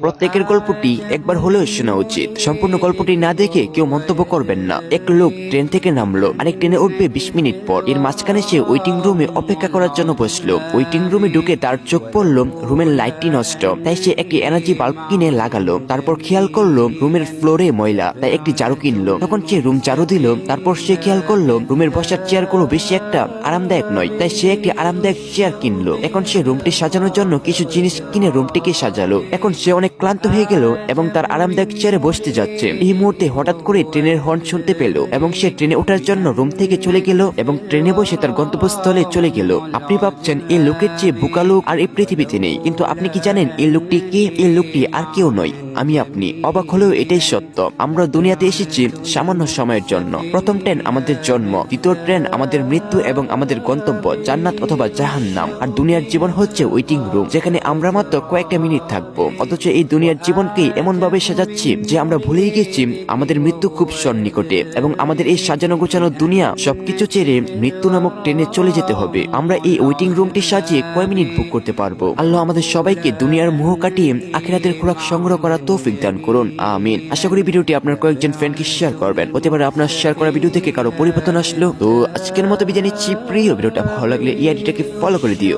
প্রত্যেকের গল্পটি একবার হলেও শোনা উচিত। সম্পূর্ণ গল্পটি না দেখে কেউ মন্তব্য করবেন না। এক লোক ট্রেন থেকে নামলো, আরেক ট্রেনে উঠবে 20 মিনিট পর। এর মাঝখানে সে ওয়েটিং রুমে অপেক্ষা করার জন্য বসলো। ওয়েটিং রুমে ঢুকে তার চোখ পড়লো রুমের লাইটটি নষ্ট, তাই সে একটি এনার্জি বাল্ব কিনে লাগালো। তারপর খেয়াল করলো রুমের ফ্লোরে ময়লা, তাই একটি ঝাড়ু কিনলো। তখন সে রুম ঝাড়ু দিল। তারপর সে খেয়াল করলো রুমের বসার চেয়ারগুলো বেশি একটা আরামদায়ক নয়, তাই সে একটি আরামদায়ক চেয়ার কিনলো। এখন সে রুমটি সাজানোর জন্য কিছু জিনিস কিনে রুমটিকে সাজালো। এখন সে অনেক ক্লান্ত হয়ে গেল এবং তার আরামদায়ক চেয়ারে বসতে যাচ্ছে। এই মুহূর্তে হঠাৎ করে ট্রেনের হর্ন শুনতে পেল এবং সে ট্রেনে ওঠার জন্য রুম থেকে চলে গেল এবং ট্রেনে বসে তার গন্তব্যস্থলে চলে গেল। আপনি ভাবছেন এই লোকের চেয়ে বোকা লোক আর এই পৃথিবীতে নেই, কিন্তু আপনি কি জানেন এই লোকটি কে? এই লোকটি আর কেউ নয়, আমি আপনি। অবাক হলেও এটাই সত্য। আমরা দুনিয়াতে এসেছি সামান্য সময়ের জন্য। প্রথম ট্রেন আমাদের জন্ম, দ্বিতীয় ট্রেন আমাদের মৃত্যু এবং আমাদের গন্তব্য জান্নাত অথবা জাহান্নাম। আর দুনিয়ার জীবন হচ্ছে ওয়েটিং রুম, যেখানে আমরা মাত্র কয়েকটা মিনিট থাকবো। অথচ এই দুনিয়ার জীবনকে এমন ভাবে সাজাচ্ছি যে আমরা ভুলেই গেছি আমাদের মৃত্যু খুব সন্নিকটে এবং আমাদের এই সাজানো গোছানো দুনিয়া সবকিছু ছেড়ে মৃত্যু নামক ট্রেনে চলে যেতে হবে। আমরা এই ওয়েটিং রুমটি সাজিয়ে কয় মিনিট বুক করতে পারবো? আল্লাহ আমাদের সবাইকে দুনিয়ার মোহ কাটিয়ে আখিরাতের খোরাক সংগ্রহ করার তৌফিক দান করুন, আমিন। আশা করি ভিডিওটি আপনার কয়েকজন ফ্রেন্ডকে শেয়ার করবেন। হতে পারে আপনার শেয়ার করা ভিডিও থেকে কারো পরিবর্তন আসলো। তো আজকের মতো বিদায় নিচ্ছি। প্রিয় ভিডিওটা ভালো লাগলে এই আইডিটাকে ফলো করে দিও।